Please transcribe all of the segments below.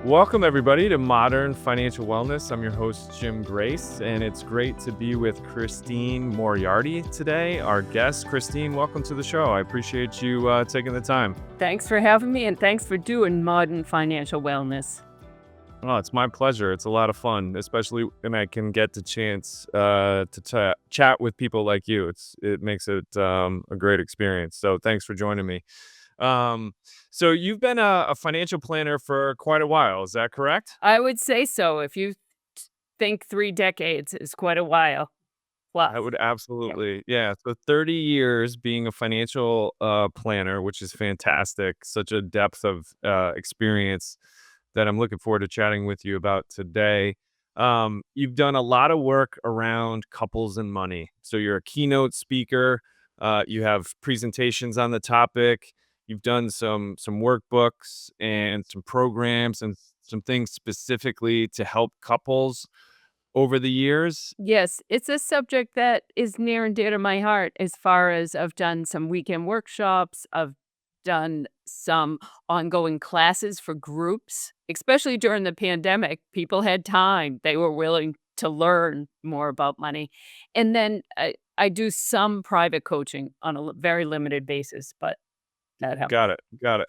Welcome, everybody, to Modern Financial Wellness. I'm your host, Jim Grace, and it's great to be with Christine Moriarty today, our guest. Christine, welcome to the show. I appreciate you taking the time. Thanks for having me, and thanks for doing Modern Financial Wellness. Oh, it's my pleasure. It's a lot of fun, especially when I can get the chance to chat with people like you. It makes it a great experience. So thanks for joining me. Um, so you've been a financial planner for quite a while. Is that correct? I would say so. If you think 3 decades is quite a while I plus. would Yep. absolutely. Yeah. So 30 years being a financial planner, which is fantastic. Such a depth of experience that I'm looking forward to chatting with you about today. You've done a lot of work around couples and money. So you're a keynote speaker. You have presentations on the topic. You've done some workbooks and some programs and some things specifically to help couples over the years. Yes, it's a subject that is near and dear to my heart as far as I've done some weekend workshops, I've done some ongoing classes for groups, especially during the pandemic. People had time, they were willing to learn more about money. And then I do some private coaching on a very limited basis, but that helps. Got it. Got it.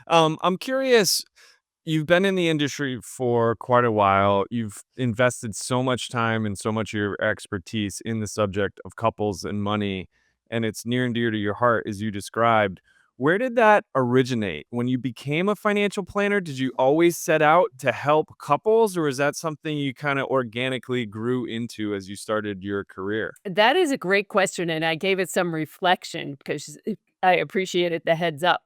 I'm curious. You've been in the industry for quite a while. You've invested so much time and so much of your expertise in the subject of couples and money, and it's near and dear to your heart, as you described. Where did that originate? When you became a financial planner, did you always set out to help couples, or is that something you kind of organically grew into as you started your career? That is a great question, and I gave it some reflection because I appreciated the heads up.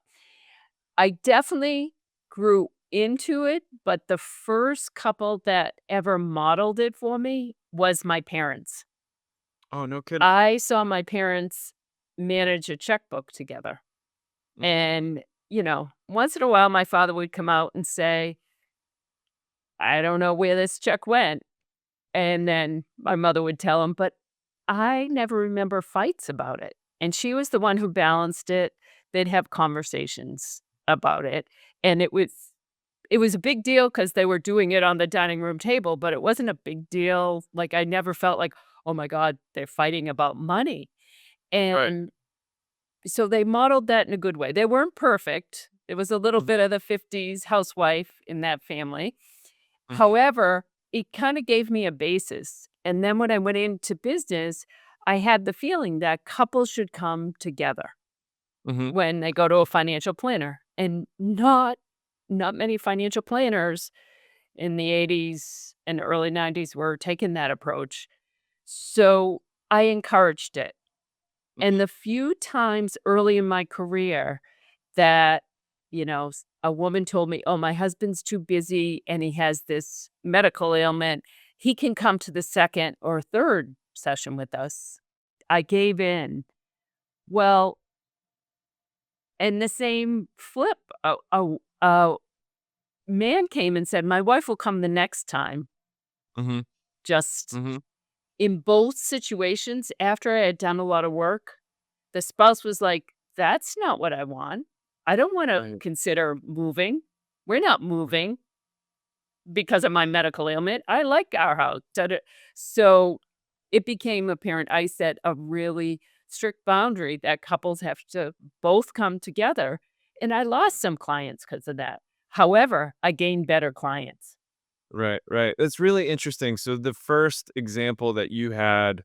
I definitely grew into it, but the first couple that ever modeled it for me was my parents. Oh, no kidding. I saw my parents manage a checkbook together. Mhm. And, once in a while, my father would come out and say, I don't know where this check went. And then my mother would tell him, but I never remember fights about it. And she was the one who balanced it. They'd have conversations about it. And it was a big deal because they were doing it on the dining room table, but it wasn't a big deal. Like I never felt like, oh my God, they're fighting about money. Right. And so they modeled that in a good way. They weren't perfect. It was a little Mhm, bit of the 50s housewife in that family. mhm, However, it kinda gave me a basis, and then when I went into business, I had the feeling that couples should come together mhm. when they go to a financial planner, and not many financial planners in the '80s and early '90s were taking that approach, so I encouraged it, and Mhm. the few times early in my career that, a woman told me, "Oh, my husband's too busy and he has this medical ailment. He can come to the 2nd or 3rd session with us." I gave in. Well, and the same flip, a man came and said, "My wife will come the next time." Mhm. Just Mhm. in both situations, after I had done a lot of work, the spouse was like, "That's not what I want. I don't wanna Right. consider moving. We're not moving because of my medical ailment. I like our house." Da da. So, it became apparent I set a really strict boundary that couples have to both come together, and I lost some clients because of that. However, I gained better clients. Right, right. That's really interesting. So the first example that you had,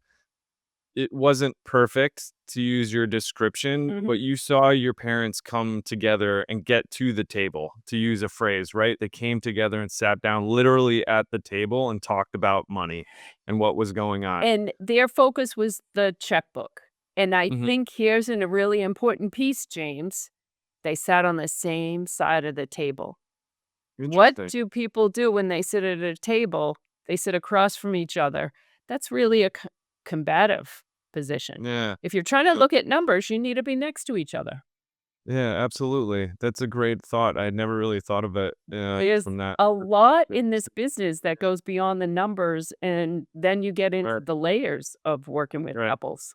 it wasn't perfect to use your description, Mhm. but you saw your parents come together and get to the table, to use a phrase, right? They came together and sat down literally at the table and talked about money and what was going on. And their focus was the checkbook. And I Mhm. think here's a really important piece, James. They sat on the same side of the table. What Interesting. do people do when they sit at a table? They sit across from each other. That's really a combative position. Yeah. If you're trying to look at numbers, you need to be next to each other. Yeah, absolutely. That's a great thought. I had never really thought of it, There's from that a lot in this perspective. business that goes beyond the numbers, and then you get into Right, the layers of working with right. couples.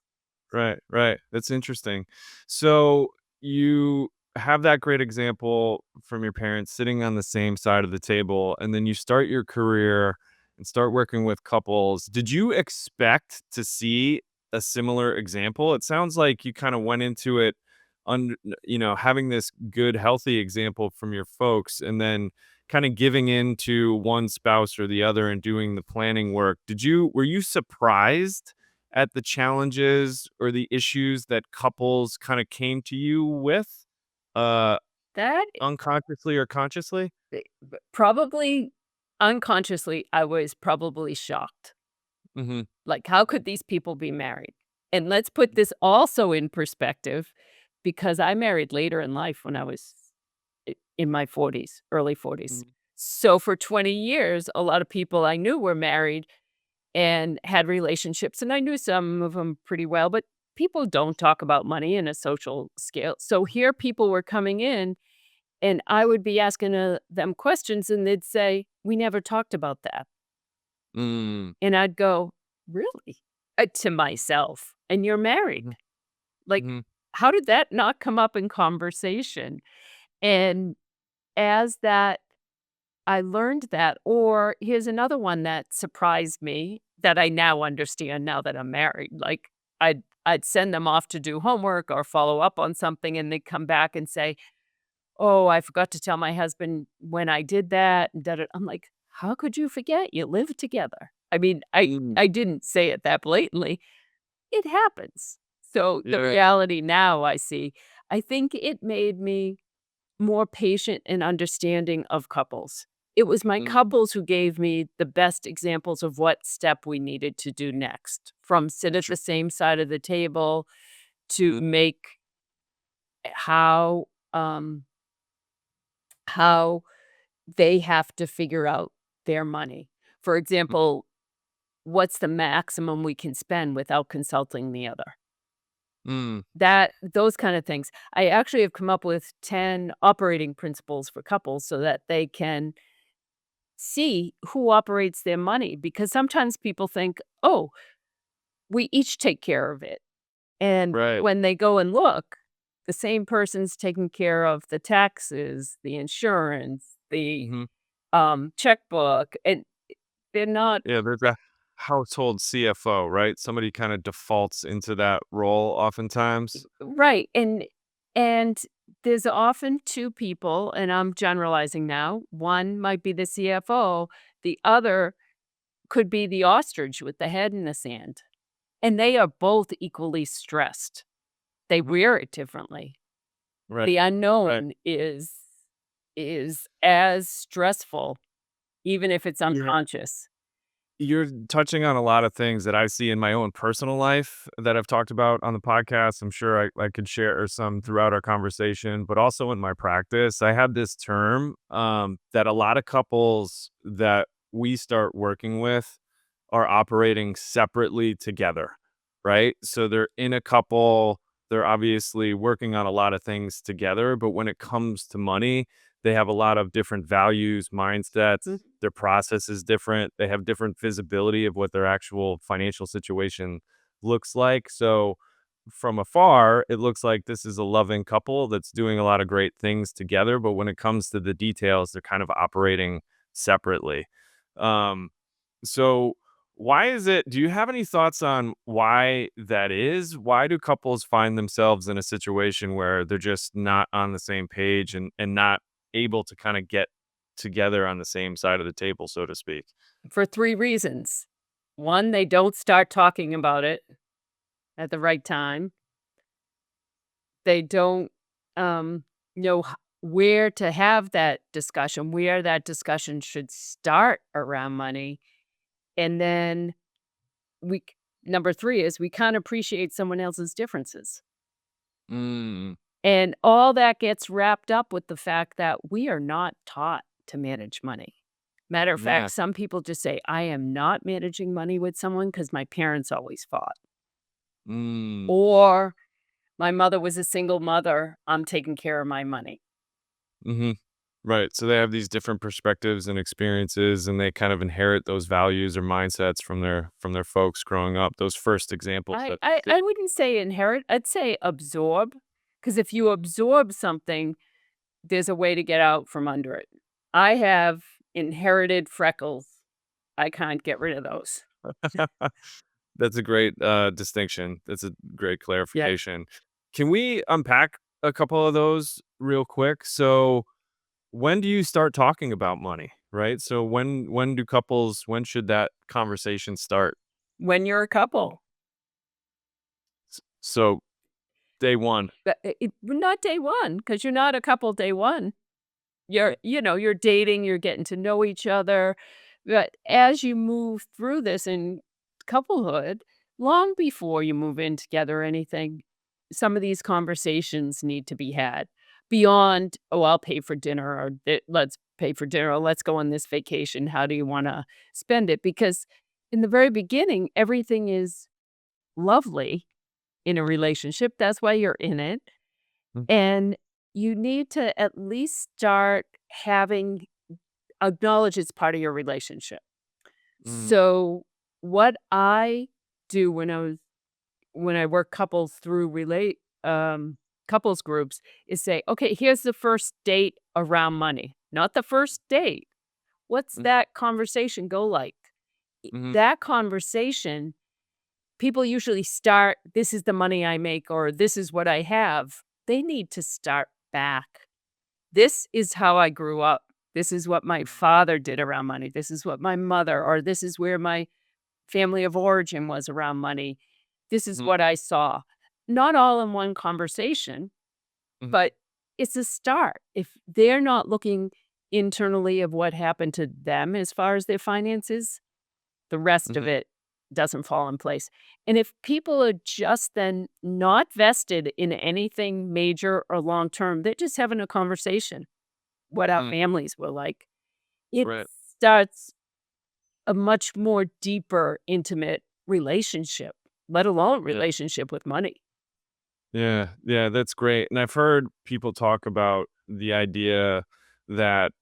Right, right. That's interesting. So you have that great example from your parents sitting on the same side of the table, and then you start your career and start working with couples. Did you expect to see a similar example? It sounds like you kind of went into it having this good, healthy example from your folks, and then kind of giving in to one spouse or the other and doing the planning work. Were you surprised at the challenges or the issues that couples kind of came to you with, uh, That unconsciously or consciously? probably unconsciously, I was probably shocked. Mhm, Like, how could these people be married? And let's put this also in perspective because I married later in life when I was in my 40s, early 40s. mhm, So for 20 years, a lot of people I knew were married and had relationships, and I knew some of them pretty well, but people don't talk about money in a social scale. So here people were coming in, and I would be asking them questions, and they'd say, "We never talked about that." mm, And I'd go, "Really?" To myself, "And you're married. mhm, Like, mhm, how did that not come up in conversation?" And as that I learned that or here's another one that surprised me that I now understand now that I'm married. Like, I'd send them off to do homework or follow up on something, and they'd come back and say, "Oh, I forgot to tell my husband when I did that." And da da I'm like, "How could you forget? You live together." I mean, mm, I didn't say it that blatantly. It happens. So, the yeah, reality now I see, I think it made me more patient and understanding of couples. It was my mm, couples who gave me the best examples of what step we needed to do next, from sit at sure, the same side of the table to make how, how they have to figure out their money. For mm, example, what's the maximum we can spend without consulting the other? mm, That those kind of things. I actually have come up with 10 operating principles for couples so that they can see who operates their money because sometimes people think, "Oh, we each take care of it." And right, when they go and look, the same person's taking care of the taxes, the insurance, the, mhm. checkbook, and they're not Yeah, there's a household CFO, right? Somebody kinda defaults into that role oftentimes. right, and there's often 2 people, and I'm generalizing now. One might be the CFO, the other could be the ostrich with the head in the sand, and they are both equally stressed. They Mhm, wear it differently. right, The right. unknown is as stressful, even if it's Yeah. unconscious. You're touching on a lot of things that I see in my own personal life that I've talked about on the podcast. I'm sure I could share some throughout our conversation, but also in my practice. I have this term that a lot of couples that we start working with are operating separately together, right? So they're in a couple, they're obviously working on a lot of things together, but when it comes to money, they have a lot of different values, mindsets, Mm, their process is different. They have different visibility of what their actual financial situation looks like. So from afar, it looks like this is a loving couple that's doing a lot of great things together, but when it comes to the details, they're kind of operating separately. Um, so why is it do you have any thoughts on why that is? Why do couples find themselves in a situation where they're just not on the same page and not able to kinda get together on the same side of the table, so to speak? for 3 reasons. 1, they don't start talking about it at the right time. They don't, know where to have that discussion, where that discussion should start around money, and then we c number 3 is we can't appreciate someone else's differences. Mm, And all that gets wrapped up with the fact that we are not taught to manage money. Matter of yeah. fact, some people just say, "I am not managing money with someone because my parents always fought." Mm, Or, "My mother was a single mother, I'm taking care of my money." mhm. Right, so they have these different perspectives and experiences, and they kind of inherit those values or mindsets from their folks growing up, those first examples I that I that I wouldn't say inherit, I'd say absorb, Because if you absorb something, there's a way to get out from under it. I have inherited freckles. I can't get rid of those. That's a great, distinction. That's a great Yeah. clarification. Can we unpack a couple of those real quick? So, when do you start talking about money, right? So when should that conversation start? When you're a couple. So, day 1. But not day one, because 'cause you're not a couple day one. You're dating, you're getting to know each other, but as you move through this in couplehood, long before you move in together or anything, some of these conversations need to be had beyond, "Oh, I'll pay for dinner," or "Let's pay for dinner," or "Let's go on this vacation. How do you wanna spend it?" Because in the very beginning, everything is lovely in a relationship, that's why you're in it, Mm, and you need to at least start having acknowledge it's part of your relationship. mm, So, what I do when I work couples through couples groups is say, "Okay, here's the first date around money." Not the first date. What's mm, that conversation go like? mhm, That conversation, people usually start, "This is the money I make," or "This is what I have." They need to start back. This is how I grew up. This is what my father did around money. This is what my mother, or this is where my family of origin was around money. This is mhm, what I saw. Not all in one conversation, mhm, but it's a start. If they're not looking internally of what happened to them as far as their finances, the rest of mhm, it doesn't fall in place. And if people are just then not vested in anything major or long term, they're just having a conversation, what our mm, families were like, it right. starts a much more deeper, intimate relationship, let alone Yeah. relationship with money. Yeah, yeah, that's great, and I've heard people talk about the idea that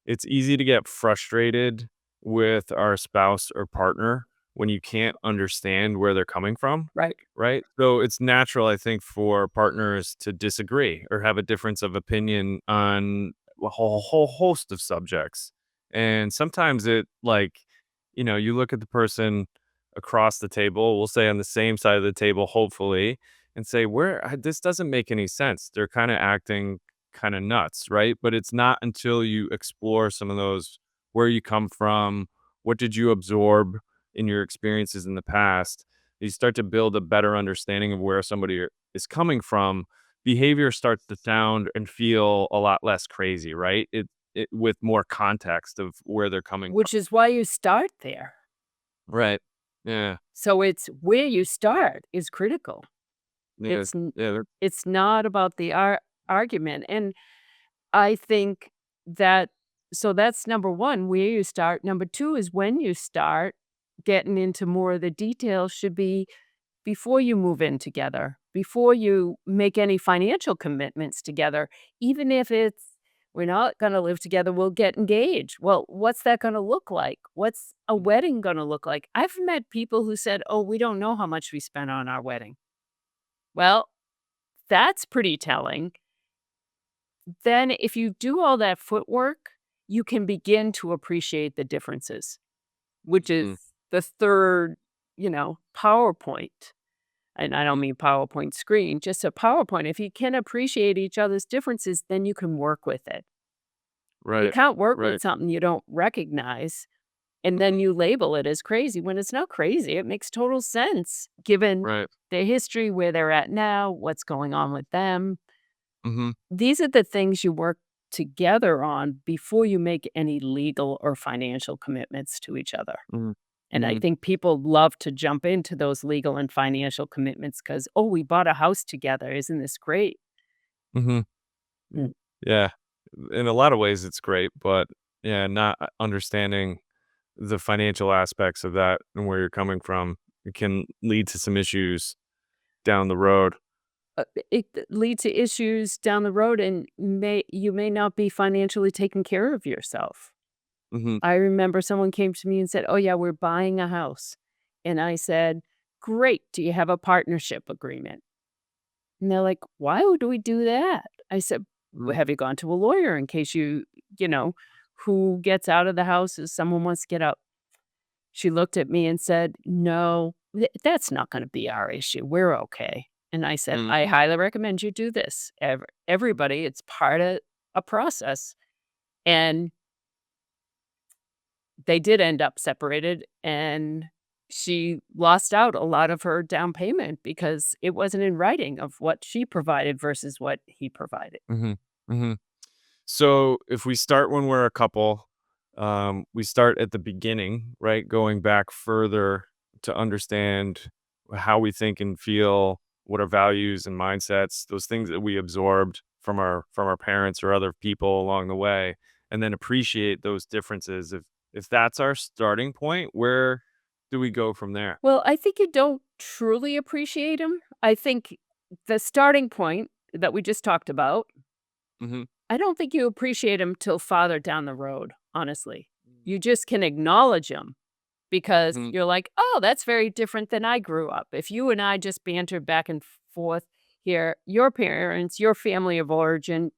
it's easy to get frustrated with our spouse or partner when you can't understand where they're coming from, Right. right? So it's natural, I think, for partners to disagree or have a difference of opinion on a whole host of subjects. And sometimes you look at the person across the table, we'll say on the same side of the table, hopefully, and say, this doesn't make any sense. They're kind of acting kind of nuts, right? But it's not until you explore some of those, where you come from, what did you absorb in your experiences in the past, you start to build a better understanding of where somebody is coming from. Behavior starts to sound and feel a lot less crazy, right? It with more context of where they're coming from. Which is why you start there. Right. Yeah. So it's where you start is critical. Yeah. It's n Yeah. it's not about the argument, and I think that so that's number 1, where you start. Number 2 is when you start getting into more of the details should be before you move in together, before you make any financial commitments together, even if it's, "We're not gonna live together, we'll get engaged." Well, what's that gonna look like? What's a wedding gonna look like? I've met people who said, "Oh, we don't know how much we spent on our wedding." Well, that's pretty telling. Then if you do all that footwork, you can begin to appreciate the differences, which is Mhm. the third, PowerPoint. And I don't mean PowerPoint screen, just a PowerPoint. If you can appreciate each other's differences, then you can work with it. You Right. can't work with Right. something you don't recognize and then Mhm. you label it as crazy when it's not crazy. It makes total sense given Right. their history, where they're at now, what's going on with them. Mhm. These are the things you work together on before you make any legal or financial commitments to each other. Mhm. And I Mhm. think people love to jump into those legal and financial commitments because, "Oh, we bought a house together. Isn't this great?" Mhm. Mm. Yeah. In a lot of ways, it's great, but yeah, not understanding the financial aspects of that and where you're coming from, it can lead to some issues down the road. It lead to issues down the road and you may not be financially taking care of yourself. Mhm. I remember someone came to me and said, "Oh, yeah, we're buying a house." And I said, "Great. Do you have a partnership agreement?" And they're like, "Why would we do that?" I said, "Well, Mhm, have you gone to a lawyer in case you know, who gets out of the house if someone wants to get out?" She looked at me and said, "No, that's not gonna be our issue. We're okay." And I said, mhm, "I highly recommend you do this. Everybody, it's part of a process." And they did end up separated, and she lost out a lot of her down payment because it wasn't in writing of what she provided versus what he provided. mhm, mhm. So if we start when we're a couple, we start at the beginning, right? Going back further to understand how we think and feel, what our values and mindsets, those things that we absorbed from our parents or other people along the way, and then appreciate those differences. If that's our starting point, where do we go from there? Well, I think you don't truly appreciate him. I think the starting point that we just talked about, Hmm. I don't think you appreciate him till farther down the road, honestly. You just can acknowledge him because Hmm. you're like, "Oh, that's very different than I grew up." If you and I just bantered back and forth here, your parents, your family of origin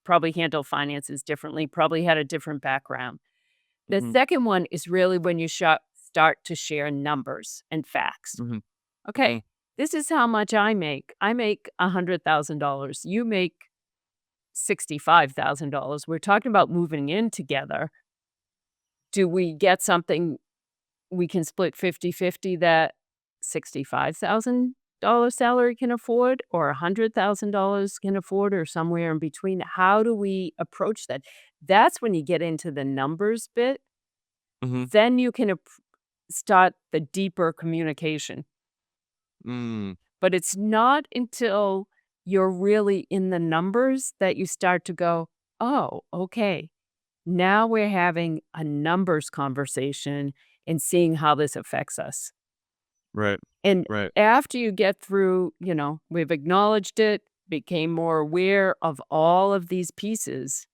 probably handle finances differently, probably had a different background. The Hmm. second one is really when you start to share numbers and facts. Hmm. Hmm. Okay, this is how much I make. I make $100,000. You make $65,000. We're talking about moving in together. Do we get something we can split 50-50 that $65,000 salary can afford or $100,000 can afford or somewhere in between? How do we approach that? That's when you get into the numbers bit. Hmm. Then you can start the deeper communication. Mm. But it's not until you're really in the numbers that you start to go, "Oh, okay. Now we're having a numbers conversation and seeing how this affects us." Right. And Right. after you get through, we've acknowledged it, became more aware of all of these pieces,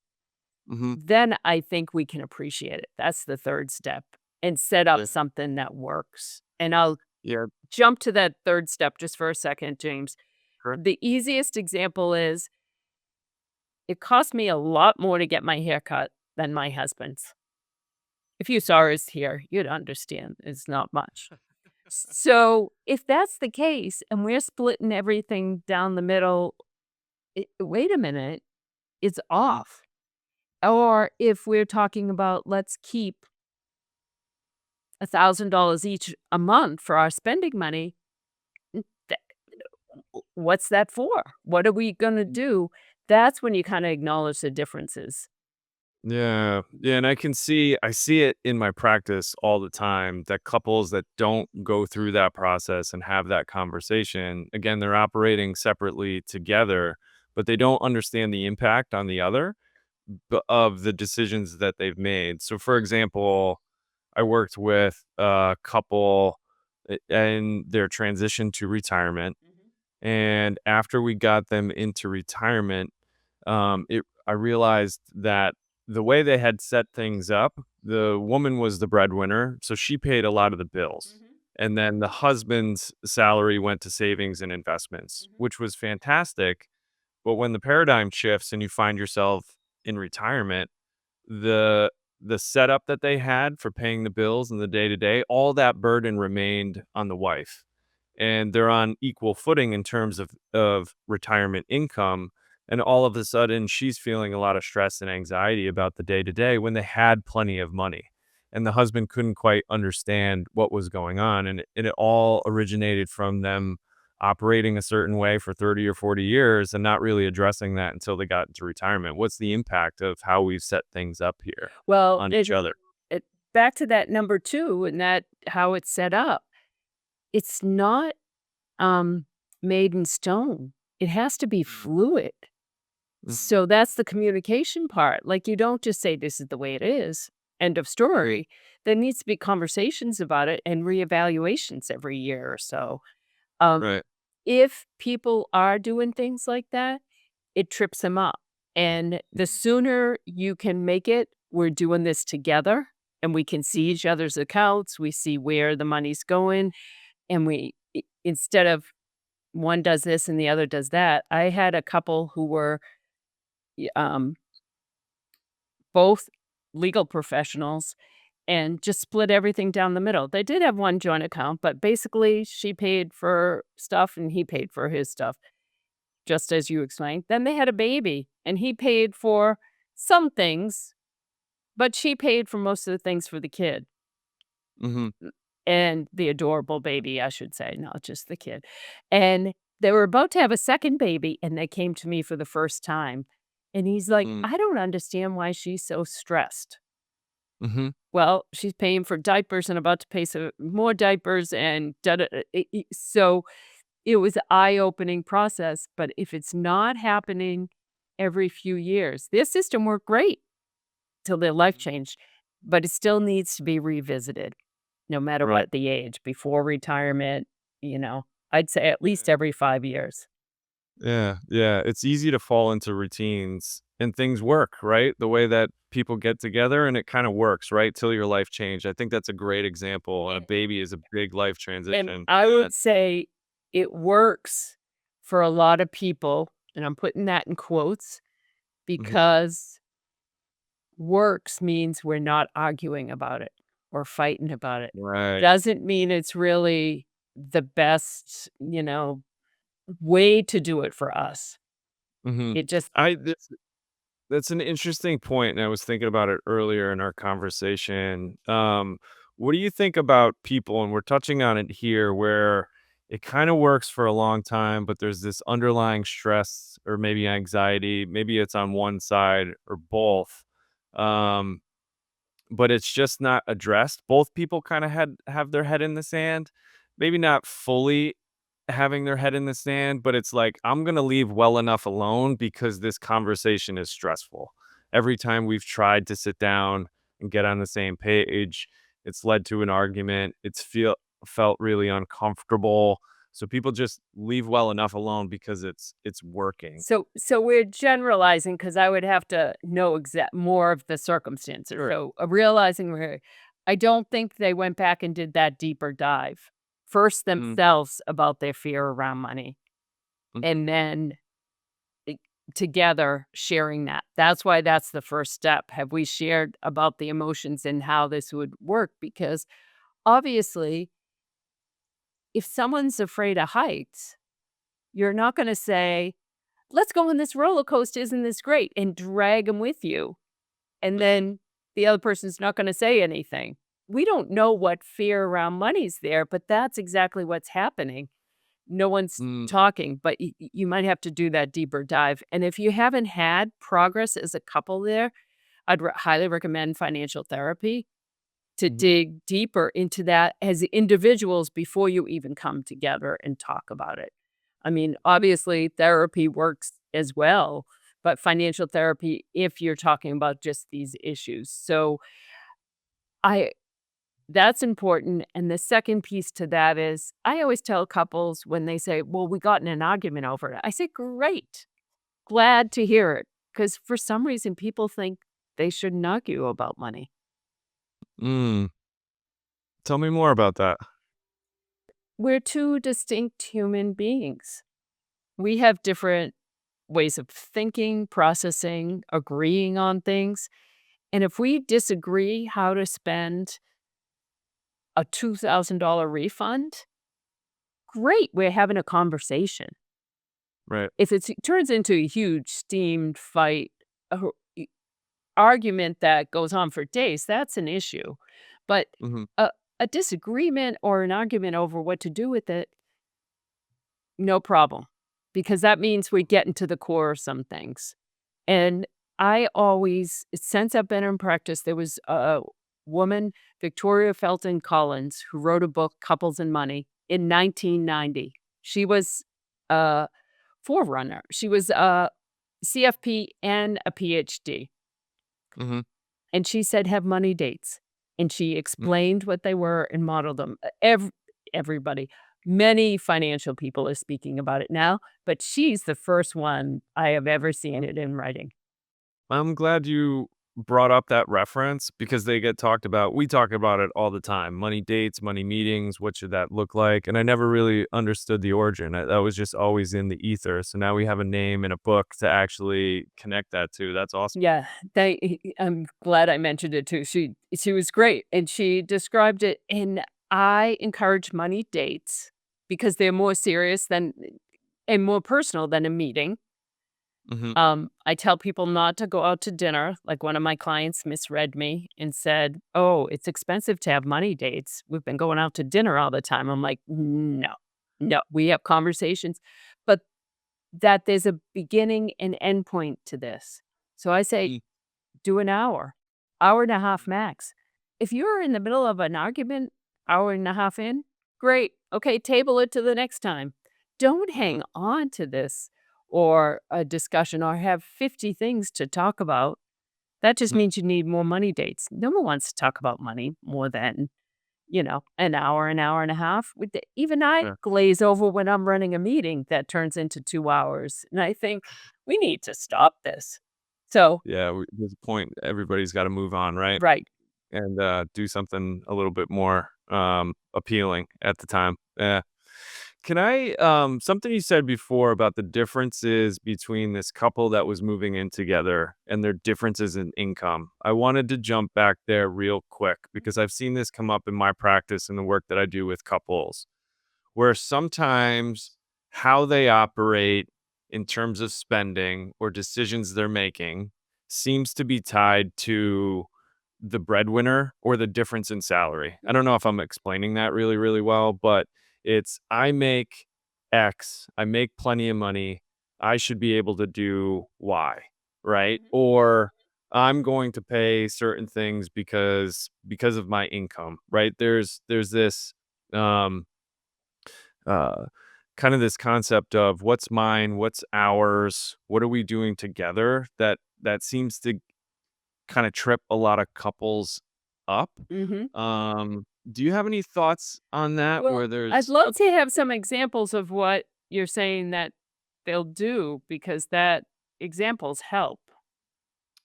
Hmm. then I think we can appreciate it. That's the third step and set up something that works. And I'll Yeah. jump to that third step just for a second, James. Sure. The easiest example is it cost me a lot more to get my hair cut than my husband's. If you saw his hair, you'd understand it's not much. So if that's the case and we're splitting everything down the middle, wait a minute, it's Mhm. off. Or if we're talking about let's keep $1,000 each a month for our spending money, n- th- what's that for? What are we going to do? That's when you kind of acknowledge the differences. Yeah. Yeah, and I see it in my practice all the time that couples that don't go through that process and have that conversation, again, they're operating separately together, but they don't understand the impact on the other of the decisions that they've made. So for example, I worked with a couple in their transition to retirement. Mhm. And after we got them into retirement, I realized that the way they had set things up, the woman was the breadwinner, so she paid a lot of the bills. Mhm. And then the husband's salary went to savings and investments, Mhm. which was fantastic. But when the paradigm shifts and you find yourself in retirement, the the setup that they had for paying the bills and the day to day, all that burden remained on the wife, and they're on equal footing in terms of retirement income. And all of a sudden, she's feeling a lot of stress and anxiety about the day to day when they had plenty of money. And the husband couldn't quite understand what was going on. And it all originated from them operating a certain way for 30 or 40 years and not really addressing that until they got into retirement. What's the impact of how we've set things up here Well, on each other? it back to that number 2 and that how it's set up. It's not, um, made in stone. It has to be Mm, fluid. mhm, So that's the communication part. Like, you don't just say, "This is the way it is. End of story." There needs to be conversations about it and reevaluations every year or so. Um, right. if people are doing things like that, it trips them up. And the Mhm, sooner you can make it, we're doing this together and we can see each other's accounts, we see where the money's going, and instead of one does this and the other does that. I had a couple who were y both legal professionals and just split everything down the middle. They did have one joint account, but basically she paid for stuff and he paid for his stuff, just as you explained. Then they had a baby and he paid for some things, but she paid for most of the things for the kid Mhm. and the adorable baby, I should say, not just the kid. And they were about to have a second baby and they came to me for the first time. And he's like, Mm. I don't understand why she's so stressed. Mhm. Well, she's paying for diapers and about to pay some more diapers and da da so it was an eye-opening process, but if it's not happening every few years their system worked great till their life Mhm. changed, but it still needs to be revisited no matter Right. what the age, before retirement, you know, I'd say at least Yeah. every 5 years. Yeah, yeah, it's easy to fall into routines and things work, right? The way that people get together and it kinda works, right, till your life change. I think that's a great example. A baby is a big life And transition. I Yeah. would say it works for a lot of people, and I'm putting that in quotes, Mhm. because works means we're not arguing about it or fighting about it. Right. Doesn't mean it's really the best, way to do it for us. Mhm. It just I that's an interesting point, and I was thinking about it earlier in our conversation. What do you think about people, and we're touching on it here, where it kind of works for a long time, but there's this underlying stress or maybe anxiety, maybe it's on one side or both. Um, but it's just not addressed. Both people kind of had have their head in the sand, maybe not fully having their head in the sand, but it's like, I'm gonna leave well enough alone because this conversation is stressful. Every time we've tried to sit down and get on the same page, it's led to an argument. Felt really uncomfortable. So people just leave well enough alone because it's working. so we're generalizing because I would have to know exact more of the circumstances. Sure. So, realizing where I don't think they went back and did that deeper dive. First Mm, themselves about their fear around money, mm, and then I together sharing that. That's why that's the first step. Have we shared about the emotions and how this would work? Because obviously, if someone's afraid of heights, you're not gonna say, "Let's go on this roller coaster, isn't this great?" and drag them with you, and then the other person's not gonna say anything. We don't know what fear around money's there, but that's exactly what's happening. No one's mm, talking, but you might have to do that deeper dive, and if you haven't had progress as a couple there, I'd highly recommend financial therapy to mhm, dig deeper into that as individuals before you even come together and talk about it. I mean, obviously, therapy works as well, but financial therapy if you're talking about just these issues. So, I that's important, and the second piece to that is, I always tell couples when they say, "Well, we got in an argument over it." I say, "Great, glad to hear it," because for some reason, people think they shouldn't argue about money. mm. Tell me more about that. We're 2 distinct human beings. We have different ways of thinking, processing, agreeing on things, and if we disagree how to spend a $2,000 refund, great, we're having a conversation. Right. If it turns into a huge steamed fight, a y argument that goes on for days, that's an issue, but Mhm, a a disagreement or an argument over what to do with it, no problem, because that means we get into the core of some things. And I always since I've been in practice, there was a woman, Victoria Felton Collins, who wrote a book, Couples and Money, in 1990. She was a forerunner. She was a CFP and a PhD, mhm, and she said, "Have money dates." And she mm, explained what they were and modeled them. Everybody, many financial people are speaking about it now, but she's the first one I have ever seen mm. it in writing. I'm glad you brought up that reference because they get talked about. We talk about it all the time. Money dates, money meetings, what should that look like? And I never really understood the origin. That was just always in the ether. So now we have a name and a book to actually connect that to. That's awesome. Yeah, I'm glad I mentioned it too. She was great, and she described it in I encourage money dates because they're more serious than and more personal than a meeting. Hmm. I tell people not to go out to dinner. Like one of my clients misread me and said, "Oh, it's expensive to have money dates. We've been going out to dinner all the time." I'm like, "No, no, we have conversations, but that there's a beginning and end point to this." So I say, do an hour, hour and a half max. If you're in the middle of an argument, hour and a half in, great. Okay, table it to the next time. Don't hang on to this or a discussion or have 50 things to talk about. That just means you need more money dates. No one wants to talk about money more than, an hour and a half. Even I Yeah. glaze over when I'm running a meeting that turns into 2 hours. And I think we need to stop this. So, Yeah. There's a point. Everybody's got to move on, right? right. And do something a little bit more appealing at the time. Yeah. Can I something you said before about the differences between this couple that was moving in together and their differences in income. I wanted to jump back there real quick because I've seen this come up in my practice and the work that I do with couples where sometimes how they operate in terms of spending or decisions they're making seems to be tied to the breadwinner or the difference in salary. I don't know if I'm explaining that really, really well, but it's I make X, I make plenty of money, I should be able to do Y, right? Or I'm going to pay certain things because of my income, right? There's this um uh kind of this concept of what's mine, what's ours, what are we doing together that seems to kinda trip a lot of couples up. Mhm. Do you have any thoughts on that Well, where I'd there's love to have some examples of what you're saying that they'll do because that examples help.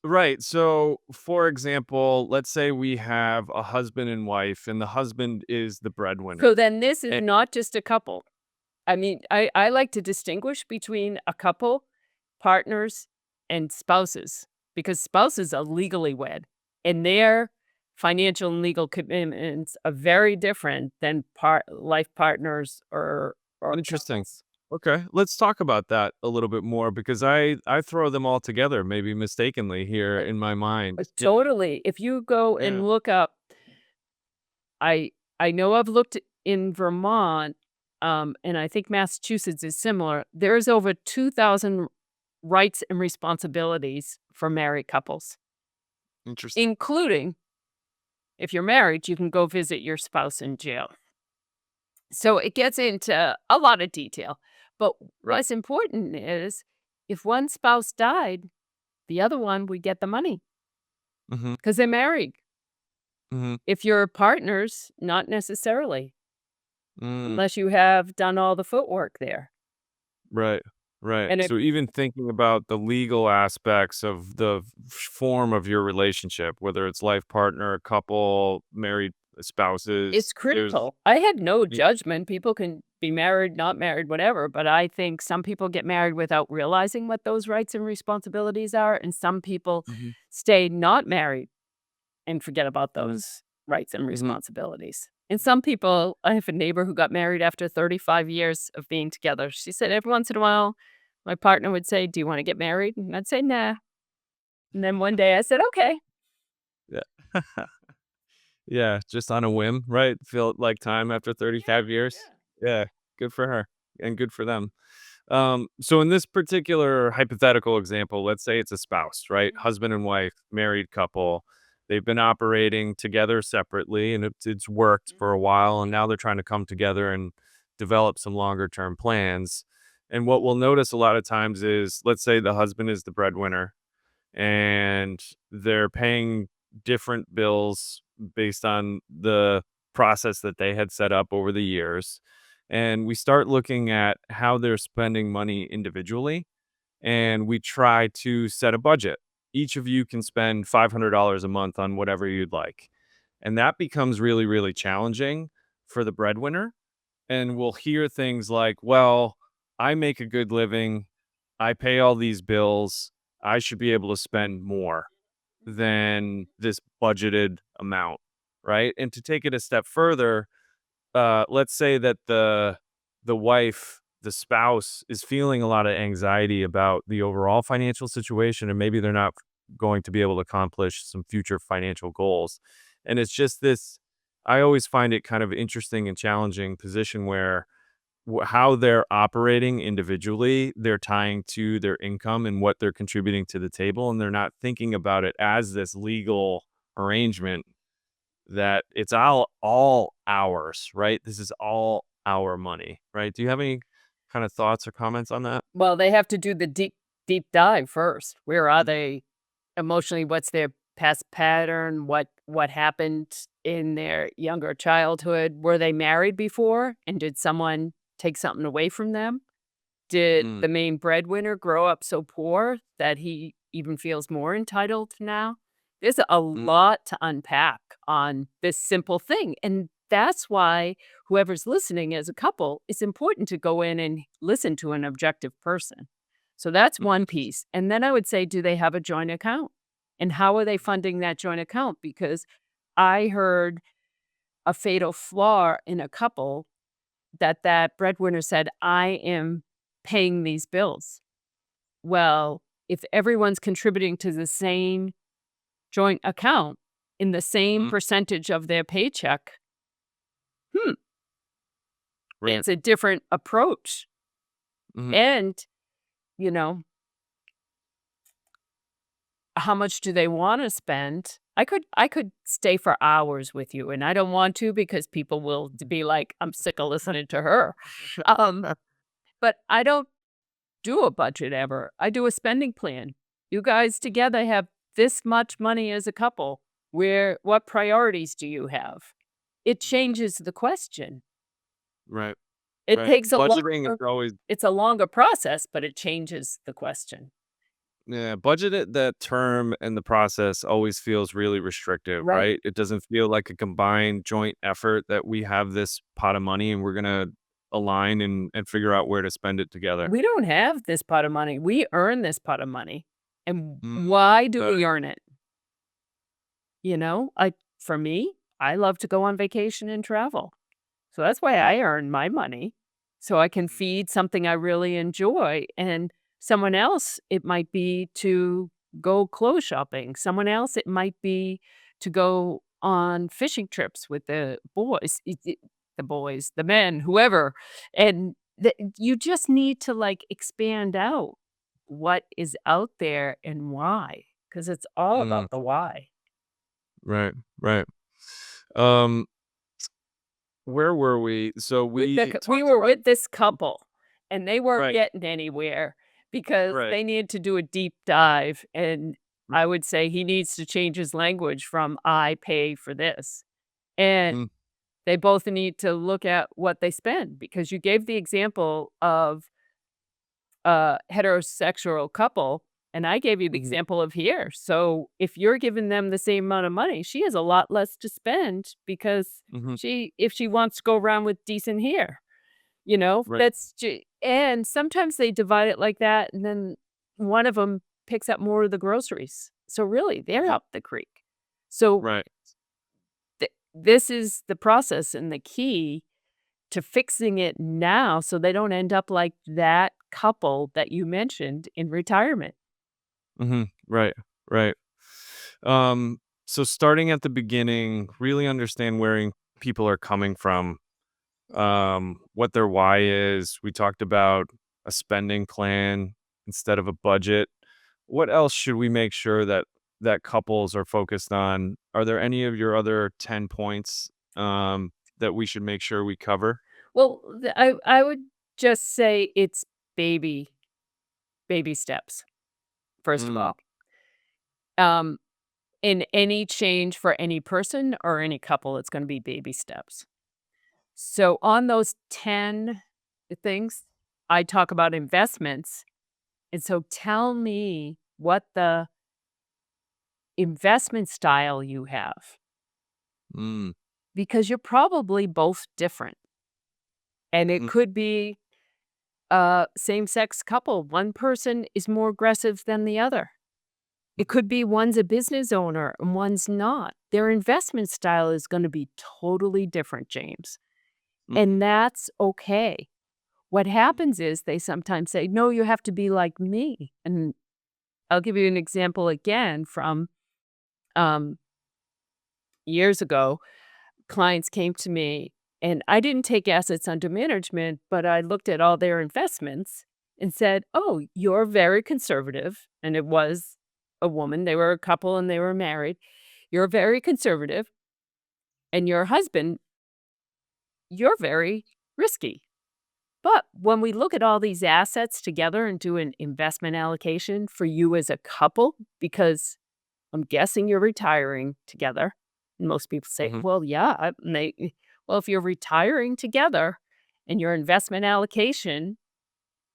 right, so, for example, let's say we have a husband and wife, and the husband is the breadwinner, So then this is and not just a couple. I mean, I like to distinguish between a couple, partners, and spouses because spouses are legally wed and their financial and legal commitments are very different than life partners or interesting. couples. Okay, let's talk about that a little bit more because I throw them all together, maybe mistakenly here in my mind. Yeah, Totally. If you go yeah, and look up, I I know I've looked in Vermont, and I think Massachusetts is similar. There's over 2,000 rights and responsibilities for married couples, interesting. including if you're married, you can go visit your spouse in jail. So it gets into a lot of detail. But Right. what's important is if one spouse died, the other one would get the money Mhm, because they're married. mhm, If you're partners, not necessarily, mm. unless you have done all the footwork there. Right, right. And if So even thinking about the legal aspects of the form of your relationship, whether it's life partner, couple, married it's spouses, there's critical. I had no y judgment. People can be married, not married, whatever. But I think some people get married without realizing what those rights and responsibilities are. And some people mhm, stay not married and forget about mhm, those rights and mhm. responsibilities. And some people, I have a neighbor who got married after 35 years of being together. She said every once in a while, my partner would say, "Do you want to get married?" And I'd say, "Nah." And then one day I said, "Okay." Yeah. Yeah, just on a whim, right? Feel like time after Yeah, 35 years? yeah. Yeah, good for her and good for them. So in this particular hypothetical example, let's say it's a spouse, right? Mhm, Husband and wife, married couple. They've been operating together separately and it's worked for a mhm, while. And now they're trying to come together and develop some longer term plans. And what we'll notice a lot of times is, let's say the husband is the breadwinner and they're paying different bills based on the process that they had set up over the years. And we start looking at how they're spending money individually and we try to set a budget. each of you can spend $500 a month on whatever you'd like. And that becomes really, really challenging for the breadwinner. And we'll hear things like, well, I make a good living. I pay all these bills. I should be able to spend more than this budgeted amount. Right. And to take it a step further, let's say that the wife, the spouse is feeling a lot of anxiety about the overall financial situation, and maybe they're not going to be able to accomplish some future financial goals. And it's just this, I always find it kind of interesting and challenging position where how they're operating individually, they're tying to their income and what they're contributing to the table, and they're not thinking about it as this legal arrangement that it's all ours, right? This is all our money, right? Do you have any kind of thoughts or comments on that? Well, they have to do the deep dive first. Where are they emotionally? What's their past pattern? What happened in their younger childhood? Were they married before? And did someone take something away from them? Did Mm, the main breadwinner grow up so poor that he even feels more entitled now? There's a mm, lot to unpack on this simple thing. And that's why whoever's listening as a couple, it's important to go in and listen to an objective person. So that's mm, one piece. And then I would say, do they have a joint account? And how are they funding that joint account? Because I heard a fatal flaw in a couple that breadwinner said, I am paying these bills. Well, if everyone's contributing to the same joint account in the same mm, percentage of their paycheck, hmm, right. it's a different approach. Mhm, And, you know, how much do they want to spend? I could stay for hours with you, and I don't want to because people will be like, I'm sick of listening to her. Um, but I don't do a budget ever. I do a spending plan. You guys together have this much money as a couple. What priorities do you have? It changes the question. right, It right. takes a Budgeting is longer always it's a longer process, but it changes the question. yeah, budgeted that term and the process always feels really restrictive, Right. right? It doesn't feel like a combined joint effort that we have this pot of money and we're gonna align and figure out where to spend it together. We don't have this pot of money. We earn this pot of money. And Mm, why do okay. we earn it? For me, I love to go on vacation and travel. So that's why Mm, I earn my money, so I can feed something I really enjoy, and someone else, it might be to go clothes shopping. Someone else, it might be to go on fishing trips with the boys, the boys, the men, whoever, and you just need to, like, expand out what is out there and why, because it's all mm, about the why. right, right. Um, where were we? So we We talked were about with this couple, and they weren't right, getting anywhere because right. they needed to do a deep dive, and Mm, I would say he needs to change his language from "I pay for this," and mm, they both need to look at what they spend because you gave the example of a heterosexual couple, and I gave you the mhm, example of here. So, if you're giving them the same amount of money, she has a lot less to spend because mhm, if she wants to go around with decent hair. right, That's ju and sometimes they divide it like that, and then one of them picks up more of the groceries. So, really, they're mhm, up the creek. So, right. this is the process and the key to fixing it now so they don't end up like that couple that you mentioned in retirement. Mhm, right, right. So starting at the beginning, really understand where people are coming from, what their why is. We talked about a spending plan instead of a budget. What else should we make sure that couples are focused on? Are there any of your other 10 points that we should make sure we cover? Well, I would just say it's baby baby steps, first of Mm, all. Um In any change for any person or any couple, it's gonna be baby steps. So on those 10 things, I talk about investments, and so tell me what the investment style you have, Mm, because you're probably both different. And it mm, could be a same-sex couple. One person is more aggressive than the other. It could be one's a business owner and one's not. Their investment style is gonna be totally different, James, mm, and that's okay. What happens is they sometimes say, "No, you have to be like me." And I'll give you an example again from, um, years ago. Clients came to me, and I didn't take assets under management, but I looked at all their investments and said, "Oh, you're very conservative." And it was a woman. They were a couple and they were married. "You're very conservative, and your husband, you're very risky." But when we look at all these assets together and do an investment allocation for you as a couple, because I'm guessing you're retiring together. And most people say, mhm, "Well, yeah." Well, if you're retiring together and your investment allocation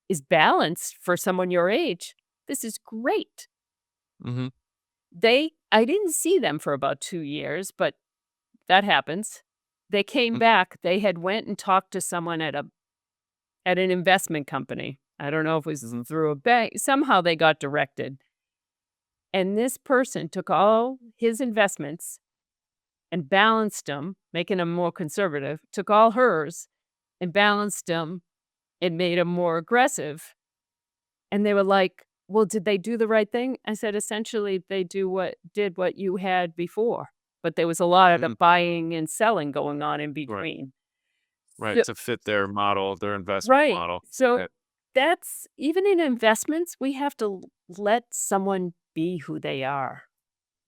is balanced for someone your age, this is great. mhm, I didn't see them for about 2 years, but that happens. They came mm, back. They had went and talked to someone at an investment company. I don't know if it was mhm, through a bank. Somehow they got directed. And this person took all his investments and balanced them, making them more conservative, took all hers and balanced them and made them more aggressive. And they were like, "Well, did they do the right thing?" I said, "Essentially, they did what you had before, but there was a lot of the mm. buying and selling going on in Right, between." right, So to fit their model, their investment right. model. So Eh, that's even in investments, we have to let someone be who they are.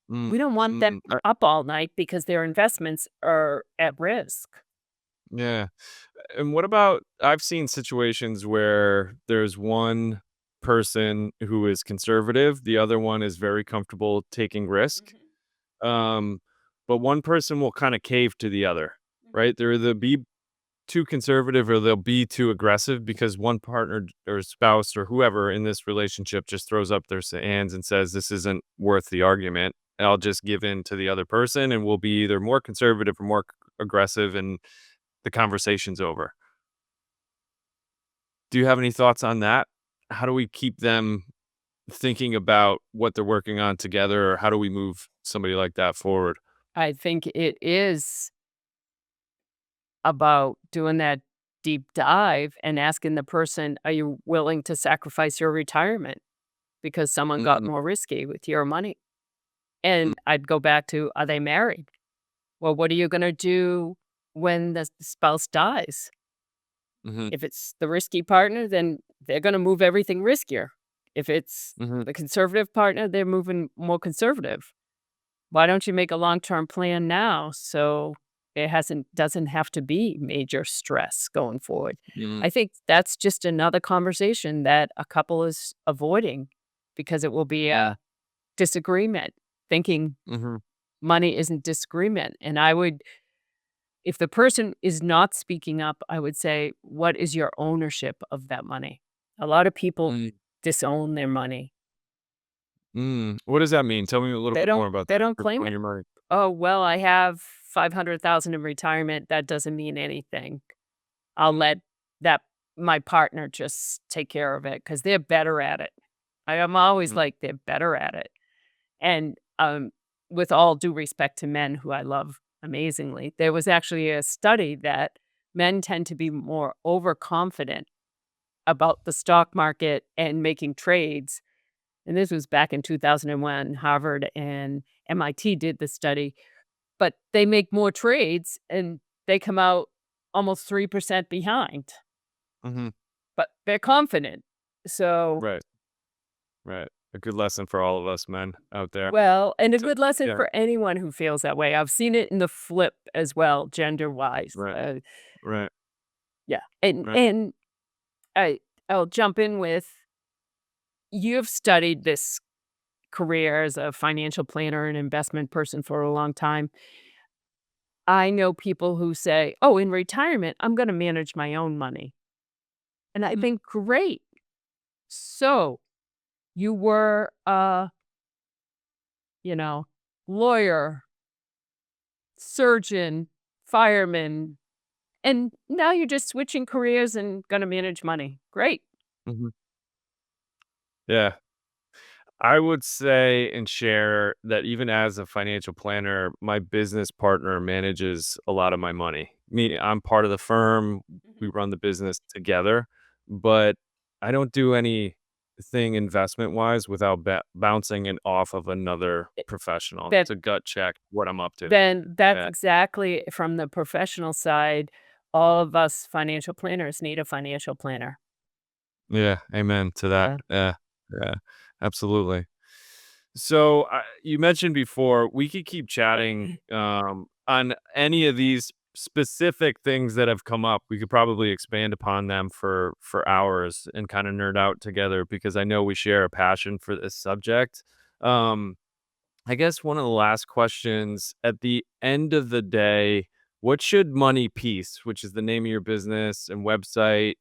mm, We don't want them up all night because their investments are at risk. yeah. And what about I've seen situations where there's one person who is conservative, the other one is very comfortable taking risk. Mhm, Um, but one person will kinda cave to the other, mhm, right? They'll either be too conservative or they'll be too aggressive because one partner or spouse or whoever in this relationship just throws up their hands and says, "This isn't worth the argument. I'll just give in to the other person, and we'll be either more conservative or more aggressive, and the conversation's over." Do you have any thoughts on that? How do we keep them thinking about what they're working on together, or how do we move somebody like that forward? I think it is about doing that deep dive and asking the person, "Are you willing to sacrifice your retirement because someone got Mm, more risky with your money?" mm, And I'd go back to, are they married? Well, what are you gonna do when the spouse dies? mhm, If it's the risky partner, then they're gonna move everything riskier. If it's mhm, the conservative partner, they're moving more conservative. Why don't you make a long-term plan now so it hasn't doesn't have to be major stress going forward? mhm, I think that's just another conversation that a couple is avoiding because it will be mm, a disagreement, thinking mhm, money isn't disagreement. And I would, if the person is not speaking up, I would say, "What is your ownership of that money?" A lot of people mm, disown their money. mm. What does that mean? Tell me a little They bit more don't about they that. don't You're claim on it. your money. "Oh, well, I have 500,000 in retirement. That doesn't mean anything. I'll let that my partner just take care of it because 'cause they're better at it." I am always Mm, like, "They're better at it." And, with all due respect to men who I love amazingly, there was actually a study that men tend to be more overconfident about the stock market and making trades, and this was back in 2001. Harvard and MIT did the study, but they make more trades and they come out almost 3% behind, mhm. but they're confident. So, Right, right. A good lesson for all of us men out there. well, and a So good lesson yeah, for anyone who feels that way. I've seen it in the flip as well, gender-wise. right, right, Yeah, and right. and I I'll jump in with, you've studied this career as a financial planner and investment person for a long time. I know people who say, "Oh, in retirement, I'm gonna manage my own money." And I Mm, think, "Great. So, you were a you know, lawyer, surgeon, fireman, and now you're just switching careers and gonna manage money. Great. Mhm. Yeah. I would say and share that even as a financial planner, my business partner manages a lot of my money. I'm part of the firm. We Mhm. run the business together, but I don't do anything investment wise without bouncing it off of another Eh, professional that to gut check what I'm up to. then that's Yeah. exactly from the professional side, all of us financial planners need a financial planner. Yeah. Amen to that. Yeah. Yeah. Yeah. Absolutely. So you mentioned before we could keep chatting on any of these specific things that have come up. We could probably expand upon them for hours and kind of nerd out together because I know we share a passion for this subject. Um, I guess one of the last questions at the end of the day, what should Money Peace, which is the name of your business and website,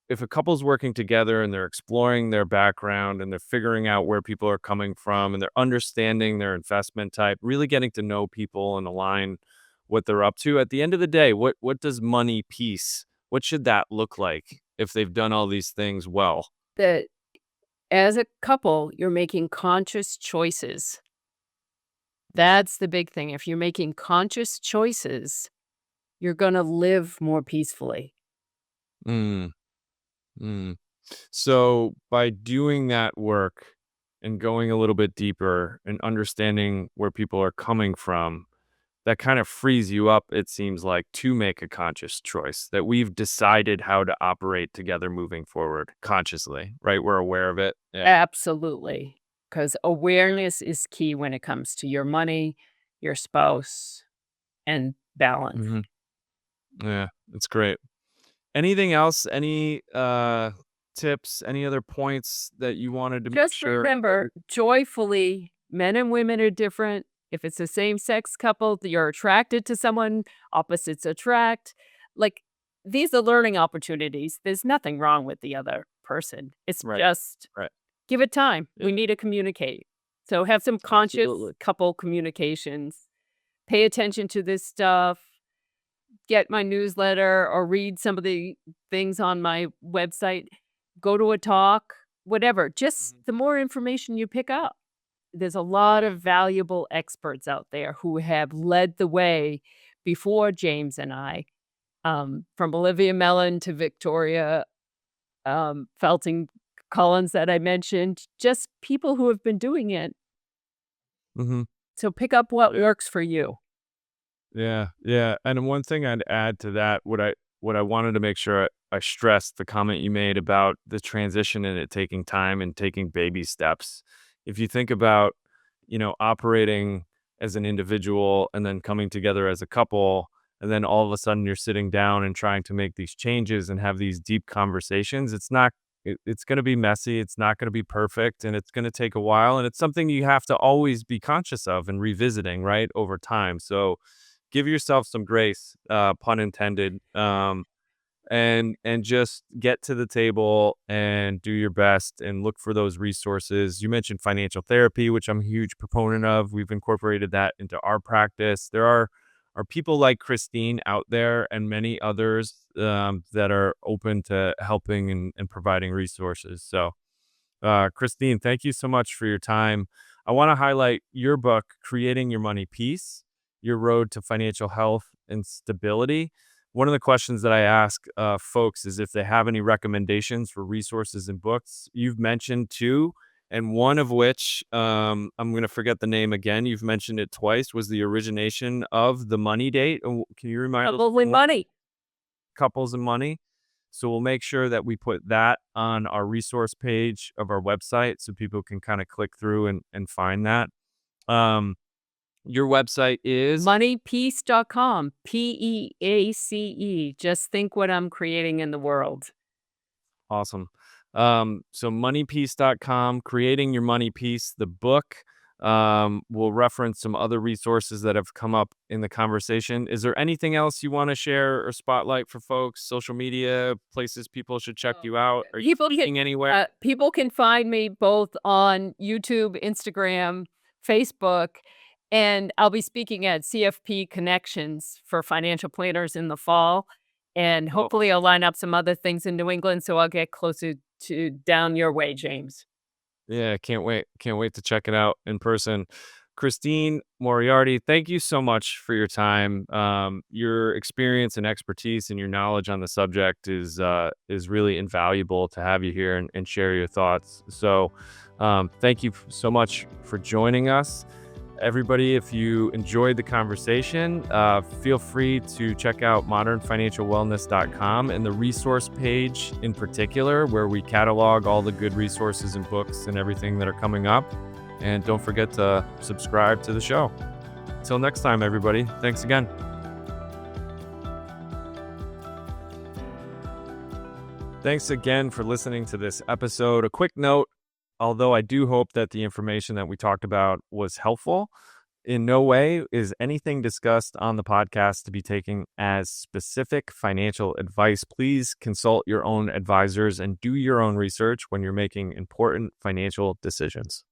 if a couple's working together and they're exploring their background and they're figuring out where people are coming from and they're understanding their investment type, really getting to know people and align what they're up to. At the end of the day, what does money peace? What should that look like if they've done all these things well? That as a couple, you're making conscious choices. That's the big thing. If you're making conscious choices, you're gonna live more peacefully. Mm, mm. So by doing that work and going a little bit deeper and understanding where people are coming from, that kind of frees you up, it seems like, to make a conscious choice that we've decided how to operate together moving forward consciously, right? We're aware of it. Yeah. Absolutely, because awareness is key when it comes to your money, your spouse, and balance. Hmm. Yeah. That's great. Anything else? Any tips? Any other points that you wanted to make Just sure? remember, joyfully, men and women are different. If it's a same-sex couple, you're attracted to someone, opposites attract. Like, these are learning opportunities. There's nothing wrong with the other person. It's Right. just Right. give it time. Yeah. We need to communicate. So have some conscious Absolutely. couple communications. Pay attention to this stuff. Get my newsletter or read some of the things on my website. Go to a talk, whatever. Just Mhm. the more information you pick up. There's a lot of valuable experts out there who have led the way before James and I, from Olivia Mellon to Victoria Felting Collins that I mentioned, just people who have been doing it. Mhm. So pick up what works for you. Yeah, yeah, and one thing I'd add to that, what I wanted to make sure I stressed the comment you made about the transition and it taking time and taking baby steps. If you think about, operating as an individual and then coming together as a couple, and then all of a sudden you're sitting down and trying to make these changes and have these deep conversations, it's gonna be messy, it's not gonna be perfect, and it's gonna take a while, and it's something you have to always be conscious of and revisiting, right, over time. So give yourself some grace, pun intended, and just get to the table and do your best and look for those resources. You mentioned financial therapy, which I'm a huge proponent of. We've incorporated that into our practice. There are people like Christine out there and many others that are open to helping and providing resources. So Christine, thank you so much for your time. I want to highlight your book, Creating Your Money Peace, Your Road to Financial Health and Stability. One of the questions that I ask folks is if they have any recommendations for resources and books. You've mentioned two, and one of which, I'm going to forget the name again. You've mentioned it twice, was the origination of the money date. Can you remind us Probably money. couples and money? So we'll make sure that we put that on our resource page of our website so people can kind of click through and find that. Um, your website is Moneypeace.com, Peace. Just think what I'm creating in the world. awesome. So moneypiece.com, creating your money piece, the book. We'll reference some other resources that have come up in the conversation. Is there anything else you want to share or spotlight for folks? Social media, places people should check Oh, you out? Are you people can speaking anywhere? people can find me both on YouTube, Instagram, Facebook, and I'll be speaking at CFP Connections for financial planners in the fall, and Oh, hopefully I'll line up some other things in New England so I'll get closer to down your way, James. yeah, can't wait. Can't wait to check it out in person. Christine Moriarty, thank you so much for your time. Your experience and expertise and your knowledge on the subject is really invaluable to have you here and share your thoughts. So, thank you so much for joining us. Everybody, if you enjoyed the conversation, feel free to check out modernfinancialwellness.com and the resource page in particular, where we catalog all the good resources and books and everything that are coming up. And don't forget to subscribe to the show. Until next time, everybody, thanks again. Thanks again for listening to this episode. A quick note, although I do hope that the information that we talked about was helpful, in no way is anything discussed on the podcast to be taken as specific financial advice. Please consult your own advisors and do your own research when you're making important financial decisions.